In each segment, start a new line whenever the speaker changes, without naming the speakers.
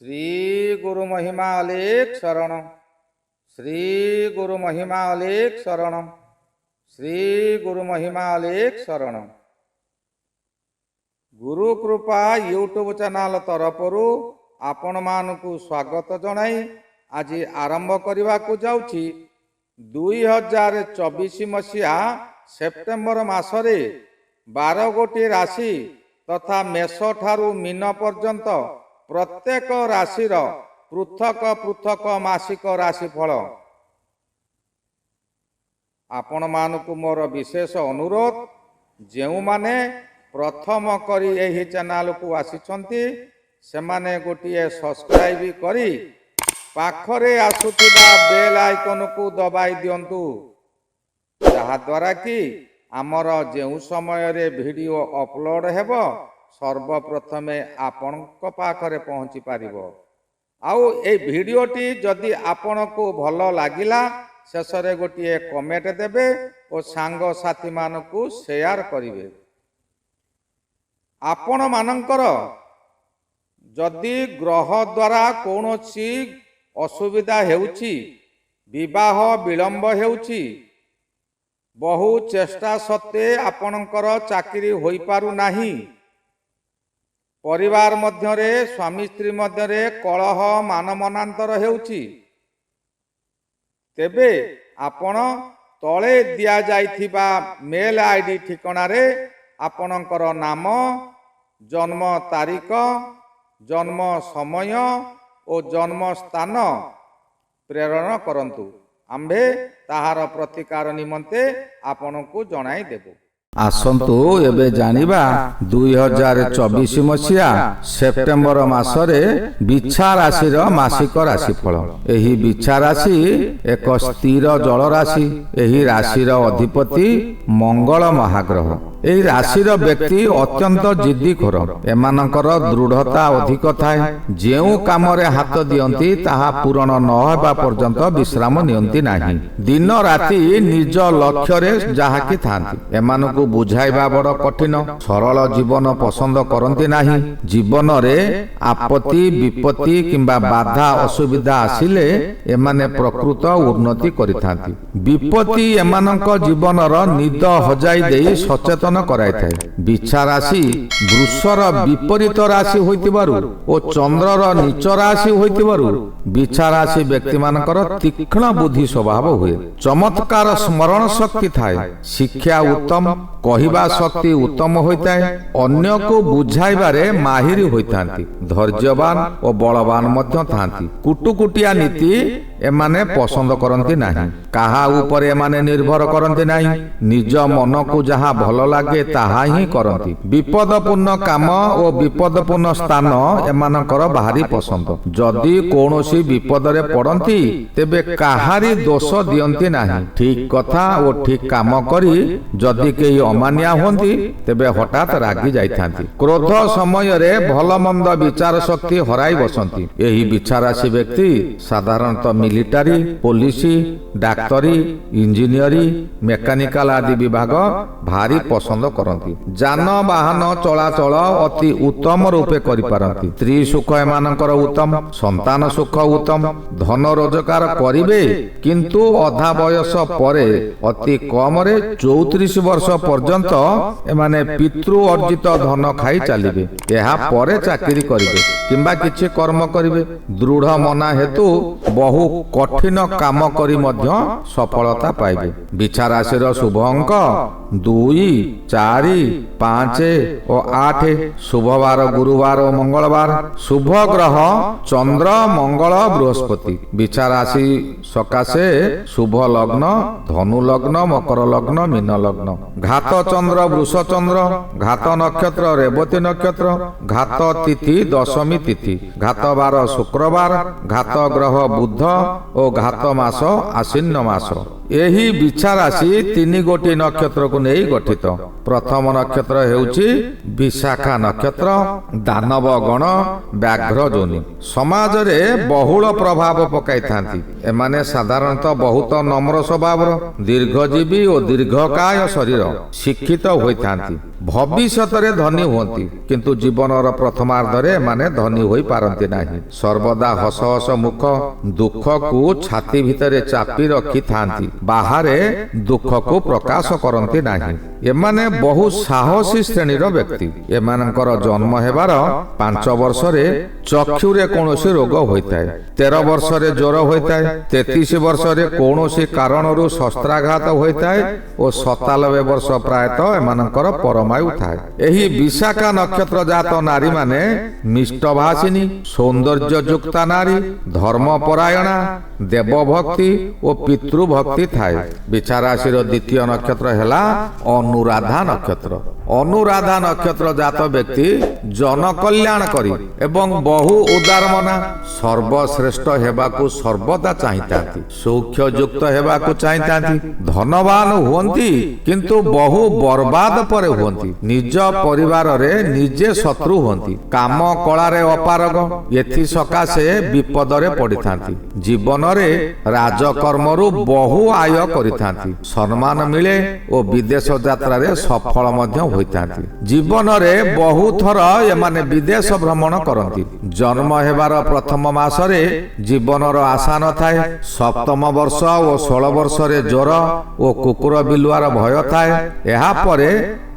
श्री गुरु महिमा अलेख शरण। श्री गुरु महिमा अलेख शरण। श्री गुरु महिमा अलेख शरण। गुरु कृपा यूट्यूब चैनल तरफर आपण मानकु स्वागत जनाई आज आरंभ करने को जाऊँगी 2024 मसीहा सेप्टेम्बर मासरे 12 गोटी राशि तथा मेष ठारू मीन पर्यंत प्रत्येक राशिर पृथक पृथक मासिक राशिफल आपण मानकु मोर विशेष अनुरोध जेउ माने प्रथम करी एही चैनल को आसिछंती सेमाने गोटिए सब्सक्राइब करी पाखरे आसुथिबा बेल आइकन को दबाई दियंतु जहा द्वारा कि आमर जेउ समय रे वीडियो अपलोड हेबो सर्वप्रथमे आपण पाखरे पहुँची पारिबो। आउ ए वीडियोटी जदि आपण को भल लागिला शेषरे गोटिए कमेंट देबे और सांग साथी मानकु शेयर करिवे। आपण मानकर जदि ग्रह द्वारा कौनसी असुविधा हेउछि विवाह विलंब हेउछि बहु चेष्टा सत्वे आपणकर चाकरी होई पारु नाही परिवार मध्यरे स्वामी स्त्री मध्यरे कलह मानमनांतर हेउछि तेबे आपण तले दिया जाइथिबा मेल आईडी ठिकाना रे आपणकर नाम जन्म तारीख जन्म समय और जन्म स्थान प्रेरण करंतु आम्भे ताहार प्रतिकार निमंते आपनकु जणाई देबो।
आसंतु एबे जानिबा 2024 मसीहा सेप्टेम्बर मासरे बिछा राशिर मासिक राशिफल। एही बिछा राशि एक स्थिर जल राशि। एही राशिर अधिपति मंगल महाग्रह। एही राशिर व्यक्ति अत्यंत जिद्दीखोर। एमानकर दृढ़ता अधिक थाए। जेउ कामरे हाथ दियंती ताहा पूरण न हेबा पर्यंत विश्राम नियंती नाही। दिन राति निज लक्ष्य रे जाहाकी थांती। एमानकु बुझाइबा बड़ कठिन। सरल जीवन पसंद करती नाही। जीवन रे आपत्ति विपत्ति किंबा बाधा असुविधा आसिले एमाने प्रकृत उन्नति करिथांती। विपत्ति एमानक जीवनर निद हजाई देई सचेतन कराई थाए। बिछा राशि वृषर विपरीत राशि होइतिबारु ओ चंद्रर नीच राशि होइतिबारु बिछा राशि व्यक्ति मानकर तीक्ष्ण बुद्धि स्वभाव हुए। चमत्कार स्मरण शक्ति थाए। शिक्षा उत्तम कहिबा शक्ति उत्तम होइताए। अन्य को बुझाइबारे माहिर होइतांती। धैर्यवान और बलवान मध्य थांती। कुटुकुटिया नीति एमाने पसंद करंती नाही। काहा ऊपर एमाने निर्भर करंती नाही। निज मन को जहा भल लागे ताहा ही करंती। विपदपूर्ण काम और विपदपूर्ण स्थान एमानकर भारी पसंद। जदि कौनसी विपद रे पड़ंती तेबे काहारी दोष दियंती नाही। ठीक कथा और ठीक काम करी जदि केही अमानिया होंती तेबे हठात रागी जाइथांती। क्रोध समय रे भल मंद विचार शक्ति हराई बसंती। एही बिछा राशि व्यक्ति साधारणतः मिलिटारी पुलिस डाक्तरी इंजीनियरी मेकानिकल आदि विभाग भारी पसंद करती। जान वाहन चलाचल अति उत्तम रूपे करि पारंती। स्त्री सुख एमानकर उत्तम संतान सुख उत्तम धन रोजगार करिवे किंतु अधा बयस परे अति कम रे 34 वर्ष पर्यंत एमाने पितृ अर्जित धन खाई चलिबे। एहा परे चाकरी करिवे किंबा किछि कर्म करिवे। दृढ़ मना हेतु बहु कठिन काम करी मध्य सफलता पाइबे। बिछा राशिर शुभ अंक 2, 4, 5 और 8। शुभ बार गुरुवार और मंगलवार। शुभ ग्रह चंद्र मंगल बृहस्पति। बिछा राशि सकाशे शुभ लग्न धनु लग्न मकर लग्न मीन लग्न। घात चंद्र वृष चंद्र। घात नक्षत्र रेवती नक्षत्र। घात तिथि दशमी तिथि। घात बार शुक्रवार। घात ग्रह बुध और घात मास आश्विन मास। ଏହି ବିଛା ରାଶି 3 ଗୋଟି ନକ୍ଷତ୍ରକୁ ନେଇ ଗଠିତ। ପ୍ରଥମ ନକ୍ଷତ୍ର ହେଉଛି ବିଶାଖା ନକ୍ଷତ୍ର, ଦାନବ ଗଣ, ବ୍ୟାଘ୍ର ଯୋନି। ସମାଜରେ ବହୁଳ ପ୍ରଭାବ ପକାଇଥାନ୍ତି। ଏମାନେ ସାଧାରଣତଃ ବହୁତ ନମ୍ର ସ୍ୱଭାବର, ଦୀର୍ଘଜୀବୀ ଓ ଦୀର୍ଘକାୟ ଶରୀର, ଶିକ୍ଷିତ ହୋଇଥାନ୍ତି। ଭବିଷ୍ୟତରେ ଧନୀ ହୁଅନ୍ତି, କିନ୍ତୁ ଜୀବନର ପ୍ରଥମାର୍ଦ୍ଧରେ ଏମାନେ ଧନୀ ହୋଇପାରନ୍ତି ନାହିଁ। ସର୍ବଦା ହସ ହସ ମୁଖ, ଦୁଃଖକୁ ଛାତି ଭିତରେ ଚାପି ରଖିଥାନ୍ତି, ବାହାରେ ଦୁଃଖକୁ ପ୍ରକାଶ କରନ୍ତି ନାହିଁ। ଏମାନେ ବହୁ ସାହସୀ ଶ୍ରେଣୀର ବ୍ୟକ୍ତି। ଏମାନଙ୍କର ଜନ୍ମ ହେବାର 5 ବର୍ଷରେ ଚକ୍ଷୁରେ କୌଣସି ରୋଗ ହୋଇଥାଏ, 13 ବର୍ଷରେ ଜ୍ୱର ହୋଇଥାଏ, 33 ବର୍ଷରେ କୌଣସି କାରଣରୁ ଶସ୍ତ୍ରାଘାତ ହୋଇଥାଏ ଓ 97 ବର୍ଷ ପ୍ରାୟତଃ ଏମାନଙ୍କର ପରମାୟୁ ଥାଏ। ଏହି ବିଶାଖା ନକ୍ଷତ୍ର ଜାତ ନାରୀମାନେ ମିଷ୍ଟଭାଷିନୀ, ସୌନ୍ଦର୍ଯ୍ୟଯୁକ୍ତା ନାରୀ, ଧର୍ମପରାୟଣା, ଦେବଭକ୍ତି ଓ ପିତୃଭକ୍ତି ଥାଏ। ବିଛା ରାଶିର ଦ୍ୱିତୀୟ ନକ୍ଷତ୍ର ହେଲା ଅନୁରାଧା ନକ୍ଷତ୍ର। ଅନୁରାଧା ନକ୍ଷତ୍ର ଜାତ ବ୍ୟକ୍ତି ଜନକଲ୍ୟାଣ କରି ଏବଂ ବହୁ ଉଦାରମନା, ସର୍ବଶ୍ରେଷ୍ଠ ହେବାକୁ ସର୍ବଦା ଚାହିଁଥାନ୍ତି, ସୌଖ୍ୟଯୁକ୍ତ ହେବାକୁ ଚାହିଁଥାନ୍ତି, ଧନବାନ ହୁଅନ୍ତି କିନ୍ତୁ ବହୁ ବର୍ବାଦ ପରେ ହୁଅନ୍ତି, ନିଜ ପରିବାରରେ ନିଜେ ଶତ୍ରୁ ହୁଅନ୍ତି, କାମ କଳାରେ ଅପାରଗ, ଏଥିସକାଶେ ବିପଦରେ ପଡ଼ିଥାନ୍ତି। ଜୀବନରେ ରାଜକର୍ମରୁ ବହୁ ଆୟ କରିଥାନ୍ତି, ସମ୍ମାନ ମିଳେ ଓ ବିଦେଶ ଯାତ୍ରାରେ ସଫଳ ମଧ୍ୟ ହୋଇଥାନ୍ତି। ଜୀବନରେ ବହୁ ଥର ଏମାନେ ବିଦେଶ ଭ୍ରମଣ କରନ୍ତି। ଜନ୍ମ ହେବାର ପ୍ରଥମ ମାସରେ ଜୀବନର ଆଶା ନଥାଏ। 7ମ ବର୍ଷ ଓ 16 ବର୍ଷରେ ଜ୍ୱର ଓ କୁକୁର ବିଲୁଆର ଭୟ ଥାଏ। ଏହାପରେ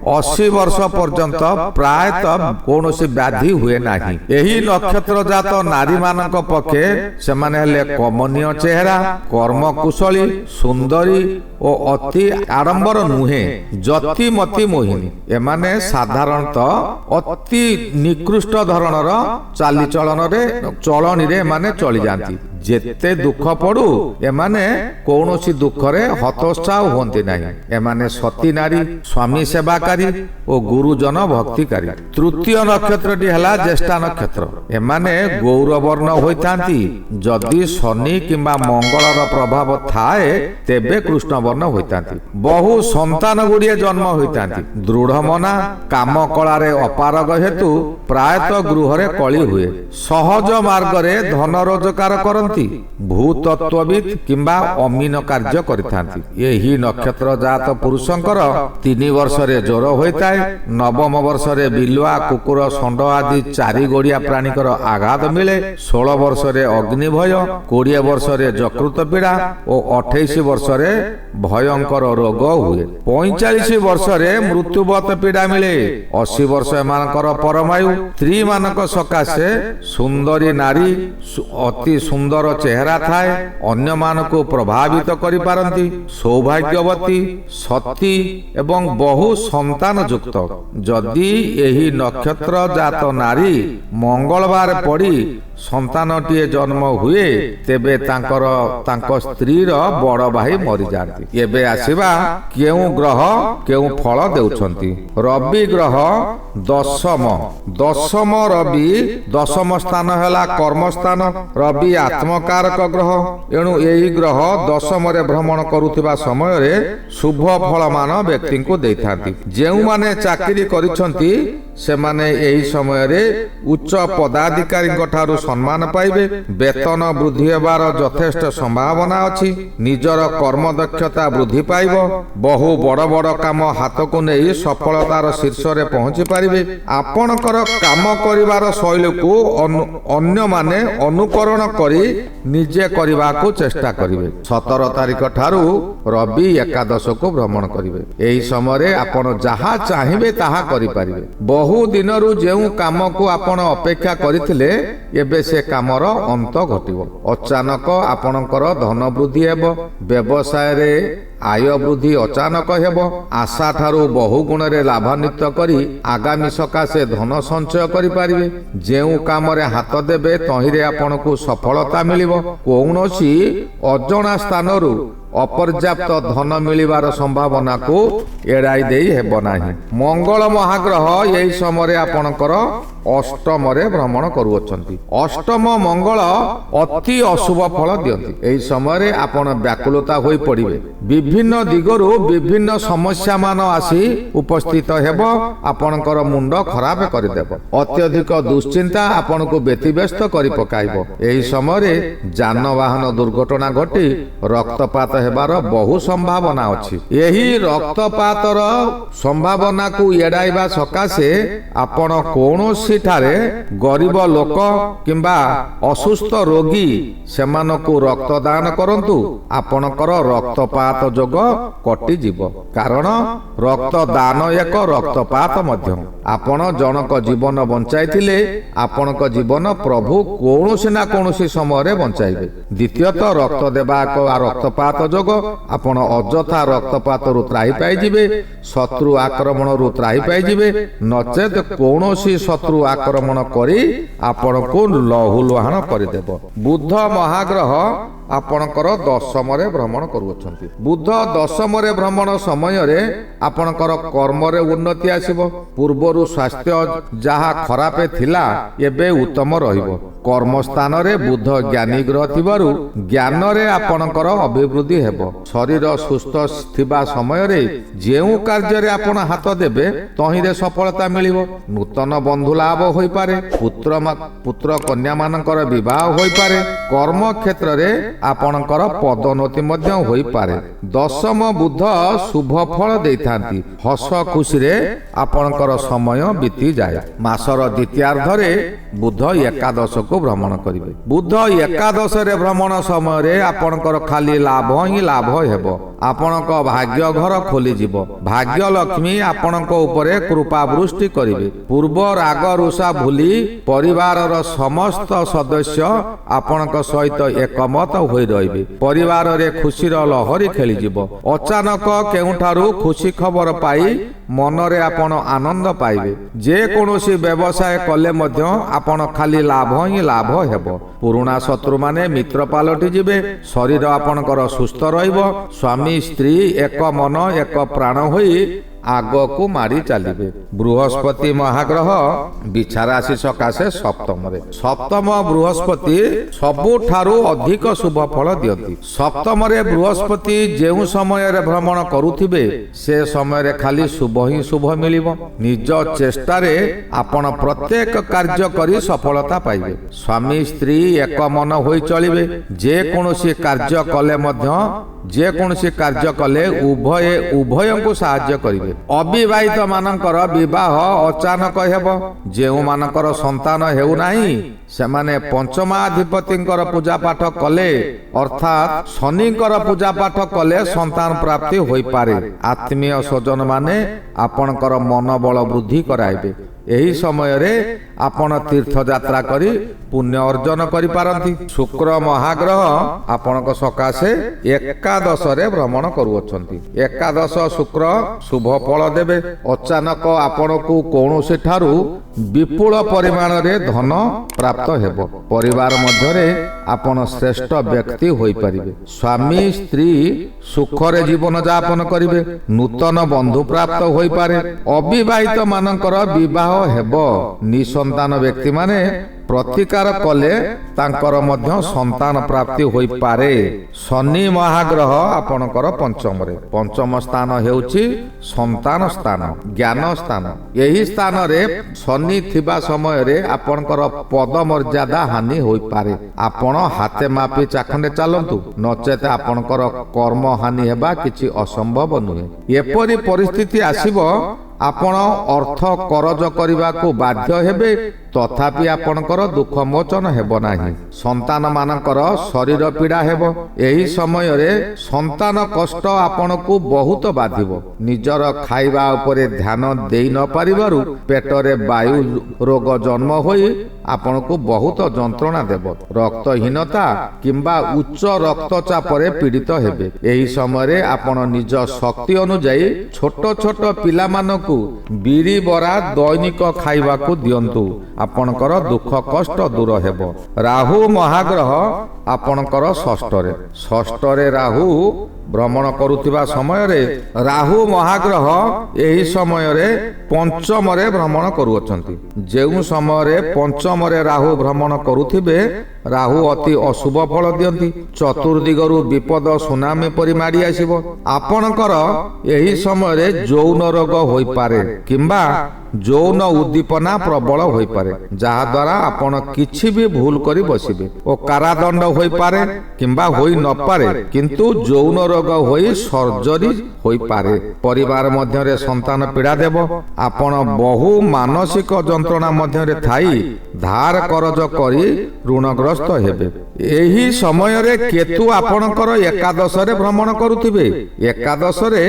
80 ବର୍ଷ ପର୍ଯ୍ୟନ୍ତ ପ୍ରାୟତଃ କୌଣସି ବ୍ୟାଧି ହୁଏ ନାହିଁ। ଏହି ନକ୍ଷତ୍ର ଜାତ ନାରୀମାନଙ୍କ ପକ୍ଷେ ସେମାନେ ହେଲେ କମନୀୟ ଚେହେରା, କର୍ମକୁଶଳୀ, ସୁନ୍ଦରୀ ଓ ଅତି ଆଡମ୍ବର ନୁହେଁ, ଯତିମତି ମୋହିନୀ। ଏମାନେ ସାଧାରଣତଃ ଅତି ନିକୃଷ୍ଟ ଧରଣର ଚଳଣୀରେ ଏମାନେ ଚଳିଯାଆନ୍ତି। ଯେତେ ଦୁଃଖ ପଡୁ ଏମାନେ କୌଣସି ଦୁଃଖରେ ହତୋତ୍ସାହ ହୁଅନ୍ତି ନାହିଁ। ଏମାନେ ସତୀ ନାରୀ, ସ୍ୱାମୀ ସେବାକାରୀ ଓ ଗୁରୁଜନ ଭକ୍ତିକାରୀ। ତୃତୀୟ ନକ୍ଷତ୍ରଟି ହେଲା ଜ୍ୟେଷ୍ଠା ନକ୍ଷତ୍ର। ଏମାନେ ଗୌରବର୍ଣ୍ଣ ହୋଇଥାନ୍ତି। ଯଦି ଶନି କିମ୍ବା ମଙ୍ଗଳର ପ୍ରଭାବ ଥାଏ ତେବେ କୃଷ୍ଣବର୍ଣ୍ଣ ହୋଇଥାନ୍ତି। ବହୁ ସନ୍ତାନ ଗୁଡ଼ିଏ ଜନ୍ମ ହୋଇଥାନ୍ତି। ଦୃଢ ମନା, କାମ କଳାରେ ଅପାରଗ ହେତୁ ପ୍ରାୟତଃ ଗୃହରେ କଳି ହୁଏ। ସହଜ ମାର୍ଗରେ ଧନ ରୋଜଗାର କରନ୍ତି। ଭୂତତ୍ତ୍ୱବିତ୍ କିମ୍ବା ଅମିନ କାର୍ଯ୍ୟ କରିଥାନ୍ତି। ଏହି ନକ୍ଷତ୍ର ଜାତ ପୁରୁଷଙ୍କର 3 ବର୍ଷରେ ଜ୍ୱର ହୋଇଥାଏ, 9ମ ବର୍ଷରେ ବିଲୁଆ, କୁକୁର, ଷଣ୍ଢ ଆଦି 4 ଗୋଡ଼ିଆ ପ୍ରାଣୀଙ୍କର ଆଘାତ ମିଳେ, 16 ବର୍ଷରେ ଅଗ୍ନି ଭୟ, 20 ବର୍ଷରେ ଯକୃତ ପୀଡ଼ା ଓ 28 ବର୍ଷରେ ଭୟଙ୍କର ରୋଗ ହୁଏ। 45 ବର୍ଷରେ ମୃତ୍ୟୁବତ ପୀଡ଼ା ମିଳେ। 80 ବର୍ଷ ଏମାନଙ୍କର ପରମାୟୁ। ସ୍ତ୍ରୀ ମାନଙ୍କ ସକାଶେ ସୁନ୍ଦରୀ ନାରୀ, ଅତି ସୁନ୍ଦର ଚେହେରା ଥାଏ, ଅନ୍ୟମାନଙ୍କୁ ପ୍ରଭାବିତ କରିପାରନ୍ତି, ସୌଭାଗ୍ୟବତୀ, ସତୀ ଏବଂ ବହୁ ସନ୍ତାନ ଯୁକ୍ତ। ଯଦି ଏହି ନକ୍ଷତ୍ର ଜାତ ନାରୀ ମଙ୍ଗଳବାର ପଡ଼ି ସନ୍ତାନଟିଏ ଜନ୍ମ ହୁଏ ତେବେ ତାଙ୍କ ସ୍ତ୍ରୀର ବଡ଼ ଭାଇ ମରିଯାଆନ୍ତି। ଏବେ ଆସିବା କେଉଁ ଗ୍ରହ କେଉଁ ଫଳ ଦେଉଛନ୍ତି। ରବି ଗ୍ରହ ଦଶମ ରବି, 10ମ ସ୍ଥାନ ହେଲା କର୍ମସ୍ଥାନ। ରବି ଆତ୍ମକାରକ ଗ୍ରହ, ଏଣୁ ଏହି ଗ୍ରହ 10ମରେ ଭ୍ରମଣ କରୁଥିବା ସମୟରେ ଶୁଭ ଫଳମାନ ବ୍ୟକ୍ତିଙ୍କୁ ଦେଇଥାନ୍ତି। ଯେଉଁମାନେ ଚାକିରି କରିଛନ୍ତି ସେମାନେ ଏହି ସମୟରେ ଉଚ୍ଚ ପଦାଧିକାରୀଙ୍କ ଠାରୁ ସମ୍ମାନ ପାଇବେ। ବେତନ ବୃଦ୍ଧି ହେବାର ଯଥେଷ୍ଟ ସମ୍ଭାବନା ଅଛି। ନିଜର କର୍ମଦକ୍ଷତା ବୃଦ୍ଧି ପାଇବ। ବହୁ ବଡ଼ ବଡ଼ କାମ ହାତକୁ ନେଇ ସଫଳତାର ଶୀର୍ଷରେ ପହଞ୍ଚି ପାରିବେ। ଆପଣଙ୍କର କାମ କରିବାର ଶୈଳୀକୁ ଅନ୍ୟମାନେ ଅନୁକରଣ କରି ନିଜେ କରିବାକୁ ଚେଷ୍ଟା କରିବେ। 17 ତାରିଖ ଠାରୁ ରବି ଏକାଦଶକୁ ଭ୍ରମଣ କରିବେ। ଏହି ସମୟରେ ଆପଣ ଯାହା ଚାହିଁବେ ତାହା କରିପାରିବେ। ବହୁ ଦିନରୁ ଯେଉଁ କାମକୁ ଆପଣ ଅପେକ୍ଷା କରିଥିଲେ ଏବେ ସେ କାମର ଅନ୍ତ ଘଟିବ। ଅଚାନକ ଆପଣଙ୍କର ଧନ ବୃଦ୍ଧି ହେବ। ବ୍ୟବସାୟରେ ଆୟ ବୃଦ୍ଧି ଅଚାନକ ହେବ। ଆଶାଠାରୁ ବହୁ ଗୁଣରେ ଲାଭାନ୍ୱିତ କରି ଆଗାମୀ ସକାଶେ ଧନ ସଞ୍ଚୟ କରିପାରିବେ। ଯେଉଁ କାମରେ ହାତ ଦେବେ ତହିଁରେ ଆପଣଙ୍କୁ ସଫଳତା ମିଳିବ। କୌଣସି ଅଜଣା ସ୍ଥାନରୁ ଅପର୍ଯ୍ୟାପ୍ତ ଧନ ମିଳିବାର ସମ୍ଭାବନାକୁ ଏଡ଼ାଇ ଦେଇ ହେବ ନାହିଁ। ମଙ୍ଗଳ ମହାଗ୍ରହ ଏହି ସମୟରେ ଆପଣଙ୍କର ଅଷ୍ଟମରେ ଭ୍ରମଣ କରୁଅଛନ୍ତି। ଅଷ୍ଟମ ମଙ୍ଗଳ ଅତି ଅଶୁଭ ଫଳ ଦିଅନ୍ତି। ଏହି ସମୟରେ ଆପଣ ବ୍ୟାକୁଳତା ହୋଇ ପଡ଼ିବେ। ବିଭିନ୍ନ ଦିଗରୁ ବିଭିନ୍ନ ସମସ୍ୟା ମାନ ଆସି ଉପସ୍ଥିତ ହେବ। ଆପଣଙ୍କର ମୁଣ୍ଡ ଖରାପ କରିଦେବ। ଅତ୍ୟଧିକ ଦୁଶ୍ଚିନ୍ତା ଆପଣଙ୍କୁ ବ୍ୟତିବ୍ୟସ୍ତ କରି ପକାଇବ। ଏହି ସମୟରେ ଯାନବାହନ ଦୁର୍ଘଟଣା ଘଟି ରକ୍ତପାତ ହେବାର ବହୁ ସମ୍ଭାବନା ଅଛି। ଏହି ରକ୍ତପାତର ସମ୍ଭାବନାକୁ ଏଡ଼ାଇବା ସକାଶେ ଆପଣ କୌଣସି ଠାରେ ଗରିବ ଲୋକ କିମ୍ବା ଅସୁସ୍ଥ ରୋଗୀ ସେମାନଙ୍କୁ ରକ୍ତଦାନ କରନ୍ତୁ। ଆପଣଙ୍କର ରକ୍ତପାତ ଯୋଗ କଟିଯିବ। କାରଣ ରକ୍ତଦାନ ଏକ ରକ୍ତପାତ ମଧ୍ୟ। ଆପଣ ଜଣକ ଜୀବନ ବଞ୍ଚାଇଥିଲେ ଆପଣଙ୍କ ଜୀବନ ପ୍ରଭୁ କୌଣସି ନା କୌଣସି ସମୟରେ ବଞ୍ଚାଇବେ। ଦ୍ୱିତୀୟତଃ ରକ୍ତ ଦେବା ଏକ ରକ୍ତପାତ ଯୋଗ ଆପଣ ଅଯଥା ରକ୍ତପାତରୁ ତ୍ରାହି ପାଇଯିବେ। ଶତ୍ରୁ ଆକ୍ରମଣରୁ ତ୍ରାହି ପାଇଯିବେ। ନଚେତ୍ କୌଣସି ଶତ୍ରୁ ଆକ୍ରମଣ କରି ଆପଣଙ୍କୁ ଲହୁଲୁହାଣ କରିଦେବ। ବୁଧ ମହାଗ୍ରହ ଆପଣଙ୍କର ଦଶମରେ ଭ୍ରମଣ କରୁଅଛନ୍ତି। ବୁଧ ଦଶମରେ ଭ୍ରମଣ ସମୟରେ ଆପଣଙ୍କର କର୍ମରେ ଉନ୍ନତି ଆସିବ। ପୂର୍ବରୁ ସ୍ୱାସ୍ଥ୍ୟ ଯାହା ଖରାପ ଥିଲା ଏବେ ଉତ୍ତମ ରହିବ। କର୍ମସ୍ଥାନରେ ବୁଧ ଜ୍ଞାନୀ ଗ୍ରହ ଥିବାରୁ ଜ୍ଞାନରେ ଆପଣଙ୍କର ଅଭିବୃଦ୍ଧି ହେବ। ଶରୀର ସୁସ୍ଥ ଥିବା ସମୟରେ ଯେଉଁ କାର୍ଯ୍ୟରେ ଆପଣ ହାତ ଦେବେ ତହିଁରେ ସଫଳତା ମିଳିବ। ନୂତନ ବନ୍ଧୁ ଲାଭ ହୋଇପାରେ। ପୁତ୍ର କନ୍ୟା ମାନଙ୍କର ବିବାହ ହୋଇପାରେ। କର୍ମ କ୍ଷେତ୍ରରେ ଆପଣଙ୍କର ପଦୋନ୍ନତି ମଧ୍ୟ ହୋଇପାରେ। ଦଶମ ବୁଧ ଶୁଭ ଫଳ ଦେଇଥାନ୍ତି। ହସ ଖୁସିରେ ଆପଣଙ୍କର ସମୟ ବିତିଯାଏ। ମାସର ଦ୍ୱିତୀୟାର୍ଦ୍ଧରେ ବୁଧ ଏକାଦଶକୁ ଭ୍ରମଣ କରିବେ। ବୁଧ ଏକାଦଶରେ ଭ୍ରମଣ ସମୟରେ ଆପଣଙ୍କର ଖାଲି ଲାଭ ହିଁ ଲାଭ ହେବ। ଆପଣଙ୍କ ଭାଗ୍ୟ ଘର ଖୋଲିଯିବ। ଭାଗ୍ୟ ଲକ୍ଷ୍ମୀ ଆପଣଙ୍କ ଉପରେ କୃପା ବୃଷ୍ଟି କରିବେ। ପୂର୍ବ ରାଗ ରୁଷା ଭୁଲି ପରିବାରର ସମସ୍ତ ସଦସ୍ୟ ଆପଣଙ୍କ ସହିତ ଏକମତ ହୋଇ ରହିବେ। ପରିବାରରେ ଖୁସିର ଲହରୀ ଖେଳିଯିବ। ଅଚାନକ କେଉଁଠାରୁ ଖୁସି ଖବର ପାଇ ମନରେ ଆପଣ ଆନନ୍ଦ ପାଇବେ। ଯେକୌଣସି ବ୍ୟବସାୟ କଲେ ମଧ୍ୟ ଆପଣ ଖାଲି ଲାଭ ହିଁ ଲାଭ ହେବ। ପୁରୁଣା ଶତ୍ରୁମାନେ ମିତ୍ର ପାଲଟି ଯିବେ। ଶରୀର ଆପଣଙ୍କର ସୁସ୍ଥ ରହିବ। ସ୍ୱାମୀ ସ୍ତ୍ରୀ ଏକ ମନ ଏକ ପ୍ରାଣ ହୋଇ ଆଗକୁ ମାଡ଼ି ଚାଲିବେ। ବୃହସ୍ପତି ମହାଗ୍ରହ ବିଛା ରାଶି ସକାଶେ ସପ୍ତମରେ। ସପ୍ତମ ବୃହସ୍ପତି ସବୁଠାରୁ ଅଧିକ ଶୁଭ ଫଳ ଦିଅନ୍ତି। ସପ୍ତମରେ ବୃହସ୍ପତି ଯେଉଁ ସମୟରେ ଭ୍ରମଣ କରୁଥିବେ ସେ ସମୟରେ ଖାଲି ଶୁଭ ହିଁ ଶୁଭ ମିଳିବ। ନିଜ ଚେଷ୍ଟାରେ ଆପଣ ପ୍ରତ୍ୟେକ କାର୍ଯ୍ୟ କରି ସଫଳତା ପାଇବେ। ସ୍ୱାମୀ ସ୍ତ୍ରୀ ଏକ ମନ ହୋଇ ଚଳିବେ। ଯେକୌଣସି କାର୍ଯ୍ୟ କଲେ ଉଭୟଙ୍କୁ ସାହାଯ୍ୟ କରିବେ। ଅବିବାହିତ ମାନଙ୍କର ବିବାହ ଅଚାନକ ହେବ। ଯେଉଁମାନଙ୍କର ସନ୍ତାନ ହେଉନାହିଁ ସେମାନେ ପଞ୍ଚମାଧିପତିଙ୍କର ପୂଜାପାଠ କଲେ ଅର୍ଥାତ୍ ଶନିଙ୍କର ପୂଜାପାଠ କଲେ ସନ୍ତାନ ପ୍ରାପ୍ତି ହୋଇପାରେ। ଆତ୍ମୀୟ ସ୍ୱଜନ ମାନେ ଆପଣଙ୍କର ମନୋବଳ ବୃଦ୍ଧି କରାଇବେ। ଏହି ସମୟରେ ଆପଣ ତୀର୍ଥଯାତ୍ରା କରି ପୁଣ୍ୟ ଅର୍ଜନ କରିପାରନ୍ତି। ଶୁକ୍ର ମହାଗ୍ରହ ଆପଣଙ୍କ ସକାଶେ ଏକାଦଶରେ ଭ୍ରମଣ କରୁଅଛନ୍ତି। ଏକାଦଶ ଶୁକ୍ର ଶୁଭ ଫଳ ଦେବେ। ଅଚାନକ ଆପଣଙ୍କୁ କୌଣସି ଠାରୁ ବିପୁଳ ପରିମାଣରେ ଧନ ପ୍ରାପ୍ତ ହେବ। ପରିବାର ମଧ୍ୟରେ ଆପଣ ଶ୍ରେଷ୍ଠ ବ୍ୟକ୍ତି ହୋଇପାରିବେ। ସ୍ୱାମୀ ସ୍ତ୍ରୀ ସୁଖରେ ଜୀବନ ଯାପନ କରିବେ। ନୂତନ ବନ୍ଧୁ ପ୍ରାପ୍ତ ହୋଇପାରେ। ଅବିବାହିତ ମାନଙ୍କର ବିବାହ ହେବ। ନିଃସନ୍ତାନ ବ୍ୟକ୍ତିମାନେ ପ୍ରତିକାର କଲେ ତାଙ୍କର ମଧ୍ୟ ସନ୍ତାନ ପ୍ରାପ୍ତି ହୋଇପାରେ। ଶନି ମହାଗ୍ରହ ଆପଣଙ୍କର ପଞ୍ଚମରେ। ପଞ୍ଚମ ସ୍ଥାନ ହେଉଛି ସନ୍ତାନ ସ୍ଥାନ, ଜ୍ଞାନ ସ୍ଥାନ। ଏହି ସ୍ଥାନରେ ଶନି ଥିବା ସମୟରେ ଆପଣଙ୍କର ପଦ ମର୍ଯ୍ୟାଦା ହାନି ହୋଇପାରେ। ଆପଣ ହାତେ ମାପି ଚାଖଣ୍ଡେ ଚାଲନ୍ତୁ, ନଚେତ ଆପଣଙ୍କର କର୍ମ ହାନି ହେବା କିଛି ଅସମ୍ଭବ ନୁହେଁ। ଏପରି ପରିସ୍ଥିତି ଆସିବ ଆପଣ ଅର୍ଥ କରଜ କରିବାକୁ ବାଧ୍ୟ ହେବେ। ତଥାପି ଆପଣଙ୍କର ଦୁଃଖ ମୋଚନ ହେବ ନାହିଁ। ସନ୍ତାନମାନଙ୍କର ଶରୀର ପୀଡ଼ା ହେବ। ଏହି ସମୟରେ ସନ୍ତାନ କଷ୍ଟ ଆପଣଙ୍କୁ ବହୁତ ବାଧିବ। ନିଜର ଖାଇବା ଉପରେ ଧ୍ୟାନ ଦେଇ ନ ପାରିବାରୁ ପେଟରେ ବାୟୁ ରୋଗ ଜନ୍ମ ହୋଇ ଆପଣଙ୍କୁ ବହୁତ ଯନ୍ତ୍ରଣା ଦେବ। ରକ୍ତହୀନତା କିମ୍ବା ଉଚ୍ଚ ରକ୍ତଚାପରେ ପୀଡ଼ିତ ହେବେ। ଏହି ସମୟରେ ଆପଣ ନିଜ ଶକ୍ତି ଅନୁଯାୟୀ ଛୋଟ ଛୋଟ ପିଲାମାନଙ୍କୁ ବିରି ବରା ଦୈନିକ ଖାଇବାକୁ ଦିଅନ୍ତୁ। ଆପଣଙ୍କର ଦୁଃଖ କଷ୍ଟ ଦୂର ହେବ। ରାହୁ ମହାଗ୍ରହ ଆପଣଙ୍କର ଷଷ୍ଠରେ ରାହୁ ଭ୍ରମଣ କରୁଥିବା ସମୟରେ ରାହୁ ମହାଗ୍ରହ ଏହି ସମୟରେ ପଞ୍ଚମରେ ଭ୍ରମଣ କରୁଅଛନ୍ତି। ଯେଉଁ ସମୟରେ ପଞ୍ଚମରେ ରାହୁ ଭ୍ରମଣ କରୁଥିବେ ରାହୁ ଅତି ଅଶୁଭ ଫଳ ଦିଅନ୍ତି। ଚତୁର୍ଦିଗରୁ ବିପଦ ସୁନାମି ପରି ମାଡ଼ି ଆସିବ। ଆପଣଙ୍କର ଏହି ସମୟରେ ଯୌନ ରୋଗ ହୋଇପାରେ କିମ୍ବା ଯୌନ ଉଦ୍ଦୀପନା ପ୍ରବଳ ହୋଇପାରେ, ଯାହାଦ୍ୱାରା ଆପଣ କିଛି ବି ଭୁଲ କରି ବସିବେ ଓ କାରାଦଣ୍ଡ ହୋଇପାରେ କିମ୍ବା ହୋଇ ନପାରେ, କିନ୍ତୁ ଯୌନ ରୋଗ ହୋଇ ସର୍ଜରୀ ହୋଇପାରେ। ପରିବାର ମଧ୍ୟରେ ସନ୍ତାନ ପୀଡ଼ା ଦେବ। ଆପଣ ବହୁ ମାନସିକ ଯନ୍ତ୍ରଣା ମଧ୍ୟରେ ଥାଇ ଧାର କରଜ କରି ଋଣଗ୍ରସ୍ତ ହେବେ। ଏହି ସମୟରେ କେତୁ ଆପଣଙ୍କର ଏକାଦଶରେ ଭ୍ରମଣ କରୁଥିବେ। ଏକାଦଶରେ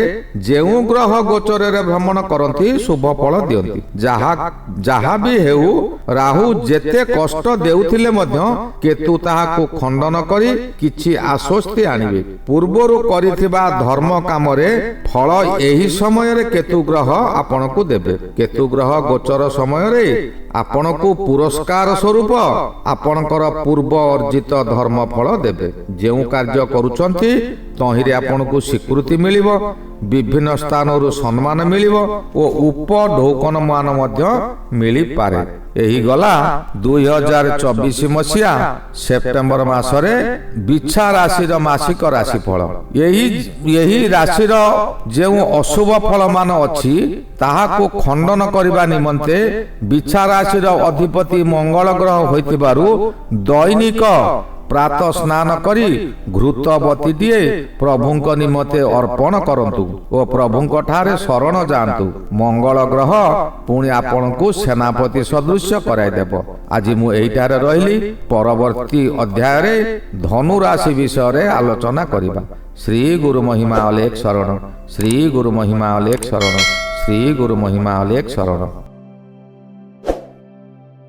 ଯେଉଁ ଗ୍ରହ ଗୋଚରରେ ଭ୍ରମଣ କରନ୍ତି ଶୁଭ ଫଳ ଦିଅନ୍ତି। ଯାହା ବି ହେଉ, ରାହୁ ଯେତେ କଷ୍ଟ ଦେଉଥିଲେ ମଧ୍ୟ କେତୁ ତାହାକୁ ଖଣ୍ଡନ କରି କିଛି ଆଶ୍ୱସ୍ତି ଆଣିବେ। ପୂର୍ବରୁ କରିଥିବା ଧର୍ମ କାମରେ ଫଳ ଏହି ସମୟରେ କେତୁ ଗ୍ରହ ଆପଣଙ୍କୁ ଦେବେ। କେତୁ ଗ୍ରହ ଗୋଚର ସମୟରେ ଆପଣଙ୍କୁ ପୁରସ୍କାର ସ୍ୱରୂପ ଆପଣଙ୍କର ପୂର୍ବ ଅର୍ଜିତ ଧର୍ମ ଫଳ ଦେବେ। ଯେଉଁ କାର୍ଯ୍ୟ କରୁଛନ୍ତି ତହିଁରେ ଆପଣଙ୍କୁ ସ୍ୱୀକୃତି ମିଳିବ, ବିଭିନ୍ନ ସ୍ଥାନରୁ ସମ୍ମାନ ମିଳିବ ଓ ଉପଢୌକନମାନ ମଧ୍ୟ ମିଳିପାରେ। ଏହି ଗଲା 2024 ମସିହା ସେପ୍ଟେମ୍ବର ମାସରେ ବିଛା ରାଶିର ମାସିକ ରାଶିଫଳ। ଏହି ରାଶିର ଯେଉଁ ଅଶୁଭ ଫଳମାନ ଅଛି ତାହାକୁ ଖଣ୍ଡନ କରିବା ନିମନ୍ତେ ବିଛା ରାଶିର ଅଧିପତି ମଙ୍ଗଳ ଗ୍ରହ ହୋଇଥିବାରୁ ଦୈନିକ ପ୍ରାତଃ ସ୍ନାନ କରି ଘୃତବତୀଟିଏ ପ୍ରଭୁଙ୍କ ନିମନ୍ତେ ଅର୍ପଣ କରନ୍ତୁ ଓ ପ୍ରଭୁଙ୍କ ଠାରେ ଶରଣ ଯାଆନ୍ତୁ। ମଙ୍ଗଳ ଗ୍ରହ ପୁଣି ଆପଣଙ୍କୁ ସେନାପତି ସଦୃଶ୍ୟ କରାଇଦେବ। ଆଜି ମୁଁ ଏଇଠାରେ ରହିଲି। ପରବର୍ତ୍ତୀ ଅଧ୍ୟାୟରେ ଧନୁ ରାଶି ବିଷୟରେ ଆଲୋଚନା କରିବା। ଶ୍ରୀ ଗୁରୁ ମହିମା ଅଲେଖ ଶରଣ। ଶ୍ରୀ ଗୁରୁ ମହିମା ଅଲେଖ ଶରଣ। ଶ୍ରୀ ଗୁରୁ ମହିମା ଅଲେଖ ଶରଣ।